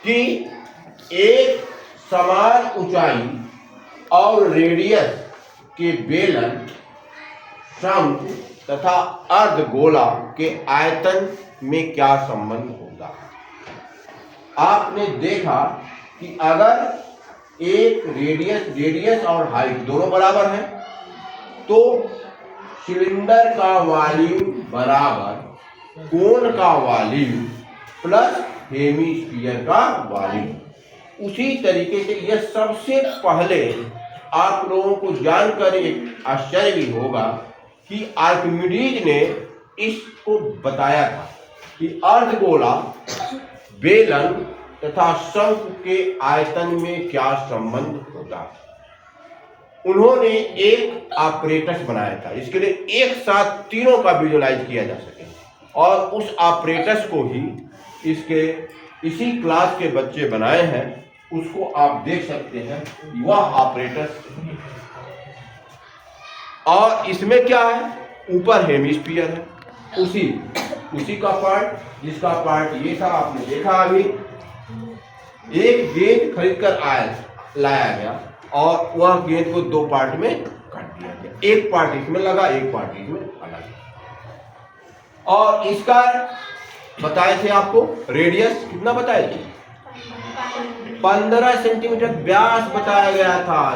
कि एक समान ऊंचाई और रेडियस के बेलन, शंकु तथा अर्धगोला के आयतन में क्या संबंध होगा। आपने देखा कि अगर एक रेडियस और हाइट दोनों बराबर है तो सिलेंडर का वॉल्यूम बराबर कोन का वॉल्यूम प्लस हेमिस्फीयर का वॉल्यूम। उसी तरीके से यह सबसे पहले आप लोगों को जानकर एक आश्चर्य भी होगा कि आर्किमिडीज ने इसको बताया था कि अर्धगोला, बेलन तथा शंकु के आयतन में क्या संबंध होता है। उन्होंने एक ऑपरेटस बनाया था, इसके लिए एक साथ तीनों का विजुलाइज किया जा सके, और उस ऑपरेटस को ही इसी क्लास के बच्चे बनाए हैं। उसको आप देख सकते हैं, वह ऑपरेटस। और इसमें क्या है, ऊपर हेमिस्फीयर है, उसी का पार्ट, जिसका पार्ट ये था, आपने देखा अभी। एक गेंद खरीद कर लाया गया और वह गेंद को दो पार्ट में काट दिया गया, एक पार्ट इसमें लगा, एक पार्ट इसमें लगा। और इसका बताए थे आपको रेडियस कितना बताए थे, 15 सेंटीमीटर व्यास बताया गया था,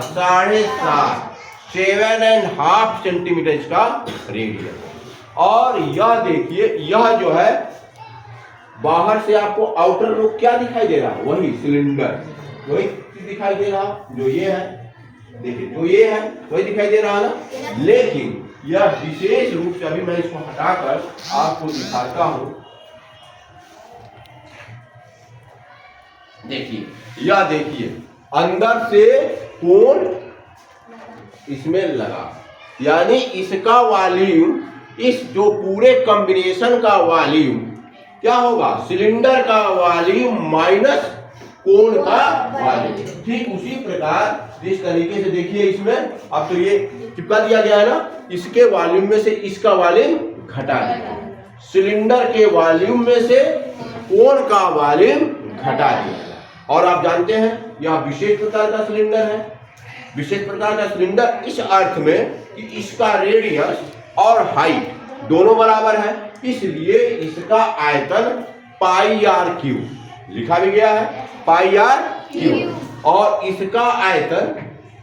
7.5 सेंटीमीटर इसका रेडियस। और यह देखिए, यह जो है बाहर से आपको आउटर लुक क्या दिखाई दे रहा है, वही सिलेंडर, वही दिखाई दे रहा जो ये है, देखिए जो ये है वही दिखाई दे रहा ना। लेकिन यह विशेष रूप से, अभी मैं इसको हटाकर आपको दिखाता हूं, देखिए, यह देखिए अंदर से कोण इसमें लगा, यानी इसका वॉल्यूम, इस जो पूरे कॉम्बिनेशन का वॉल्यूम क्या होगा, सिलेंडर का वॉल्यूम माइनस कोण का वॉल्यूम। ठीक उसी प्रकार जिस तरीके से देखिए इसमें, अब तो ये चिपका दिया गया है ना, इसके वॉल्यूम में से इसका वॉल्यूम घटा दिया, सिलेंडर के वॉल्यूम में से कोण का वॉल्यूम घटा दिया। और आप जानते हैं यह विशेष प्रकार का सिलेंडर है। विशेष प्रकार का सिलेंडर इस अर्थ में कि इसका रेडियस और हाइट दोनों बराबर है, इसलिए इसका आयतन पाई आर क्यूब लिखा भी गया है, पाई आर क्यूब। और इसका आयतन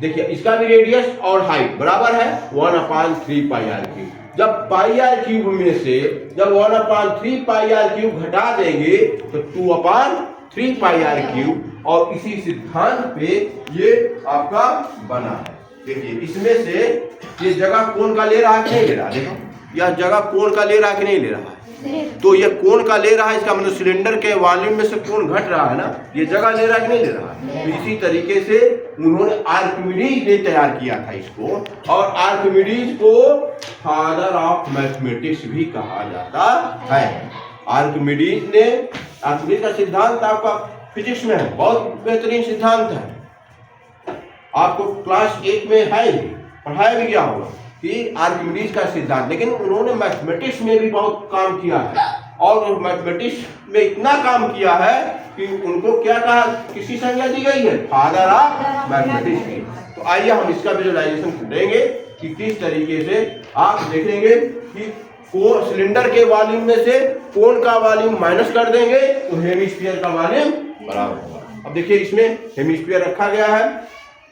देखिए, इसका भी रेडियस और हाइट बराबर है 1/3 पाई आर क्यूब। जब पाई आर क्यूब में से जब 1/3 पाई आर क्यूब घटा देंगे तो 2/3 पाई आर क्यूब, और इसी सिद्धांत पे ये आपका बना है। देखिए इसमें से ये जगह कोण का ले रहा है कि नहीं ले रहा, देखो यह जगह कोण का ले रहा है कि नहीं ले रहा है, तो ये कोण का ले रहा है, इसका मतलब सिलेंडर के वॉल्यूम में से कोण घट रहा है ना, ये जगह ले रहा है कि नहीं ले रहा है। तो इसी तरीके से उन्होंने आर्किमिडीज ने तैयार किया था इसको, और आर्किमिडीज को फादर ऑफ मैथमेटिक्स भी कहा जाता है। आर्किमिडीज का सिद्धांत आपका फिजिक्स में है, बहुत बेहतरीन सिद्धांत है, आपको क्लास 8 में है, पढ़ाया भी गया होगा कि आर्किमिडीज का सिद्धांत। लेकिन उन्होंने मैथमेटिक्स में भी बहुत काम किया है, और मैथमेटिक्स में इतना काम किया है कि उनको क्या कहा, किसी संज्ञा दी गई है, फादर ऑफ मैथमेटिक्स की। तो आइए हम इसका विजुअलाइजेशन करेंगे कि किस तरीके से आप देखेंगे कि सिलेंडर के वॉल्यूम में से कोण का वॉल्यूम माइनस कर देंगे तो हेमिस्फीयर का वॉल्यूम बराबर होगा। अब देखिए इसमें हेमिस्फीयर रखा गया है,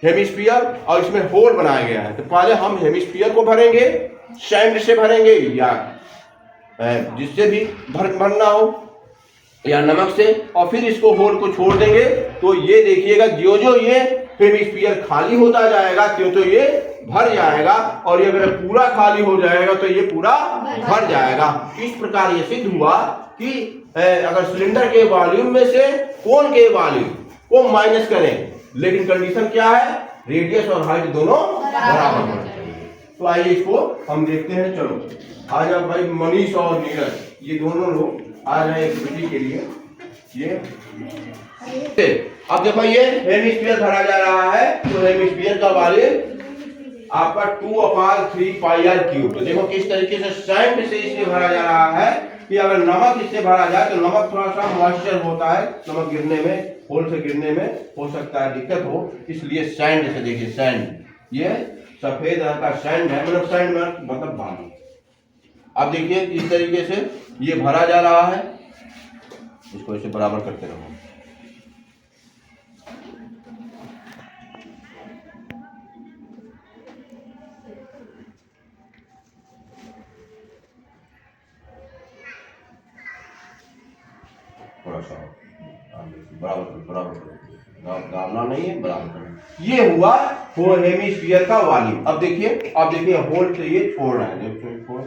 हेमिस्फीयर, और इसमें होल बनाया गया है। तो पहले हम हेमिस्फीयर को भरेंगे, सैंड से भरेंगे या जिससे भी भरना हो, या नमक से, और फिर इसको होल को छोड़ देंगे। तो ये देखिएगा जो जो ये हेमिस्फीयर खाली होता जाएगा त्यों तो ये भर जाएगा, और ये अगर पूरा खाली हो जाएगा तो ये पूरा भर जाएगा। इस प्रकार ये सिद्ध हुआ कि अगर सिलेंडर के वॉल्यूम में से कोण के वॉल्यूम को माइनस करें, लेकिन कंडीशन क्या है, रेडियस और हाइट दोनों बराबर होना चाहिए। तो आइए इसको हम देखते हैं। चलो आज आप भाई मनीष और नीरज ये दोनों लोग आ रहे हैं एक्टिविटी के लिए। ये अब देखो ये हेमिस्फीयर भरा जा रहा है, तो हेमिस्फीयर का वॉल्यूम आपका 2/3 पाई आर क्यूब। तो देखो किस तरीके से सैंड से इसलिए भरा जा रहा है कि अगर नमक इससे भरा जाए तो नमक थोड़ा सा मॉइस्चर होता है, नमक गिरने में, होल से गिरने में हो सकता है दिक्कत हो, इसलिए सैंड से देखिए, सैंड ये सफेद रंग का सैंड है, मतलब सैंड मतलब बालू। अब देखिए इस तरीके से ये भरा जा रहा है, इसको इसे बराबर करते रहो। थोड़ा सा बराबर दाबना नहीं है, बराबर करना। ये हुआ हेमिस्फीयर का वॉल्यूम। अब देखिए होल से ये छोड़ रहा है, देखो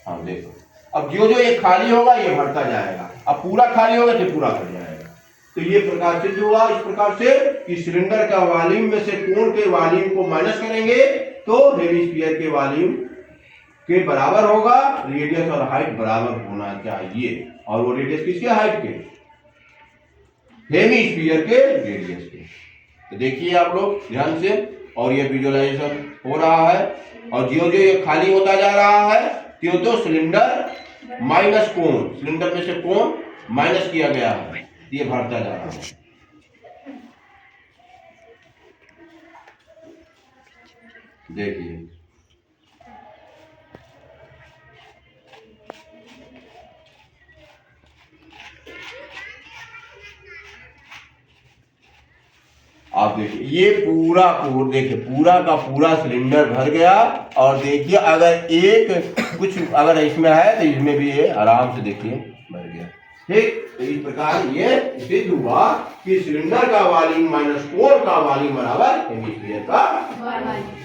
हाँ देखो, अब जो जो ये खाली होगा ये भरता जाएगा, अब पूरा खाली होगा तो पूरा भर जाएगा। तो ये प्रकार से जो हुआ, इस प्रकार से कि सिलेंडर का वॉल्यूम में से कोण के वॉल्यूम को माइनस करेंगे तो हेमिस्फीयर के वॉल्यूम के बराबर होगा, रेडियस और हाइट बराबर होना चाहिए। और वो रेडियस किसके हाइट के? हेमिस्फीयर के रेडियस के। तो देखिए आप लोग ध्यान से, और ये विजुअलाइजेशन हो रहा है, और जो जो ये खाली होता जा रहा है क्यों, तो सिलेंडर माइनस कोण, सिलेंडर में से कोण माइनस किया गया है, ये भरता जा रहा है। देखिए आप देखिए ये पूरा देखिए पूरा का पूरा सिलेंडर भर गया, और देखिए अगर एक कुछ अगर इसमें है तो इसमें भी ये आराम से देखिए भर गया। ठीक, तो इस प्रकार ये सिद्ध हुआ कि सिलेंडर का वॉल्यूम माइनस कोण का वॉल्यूम बराबर हेमिस्फीयर का वॉल्यूम।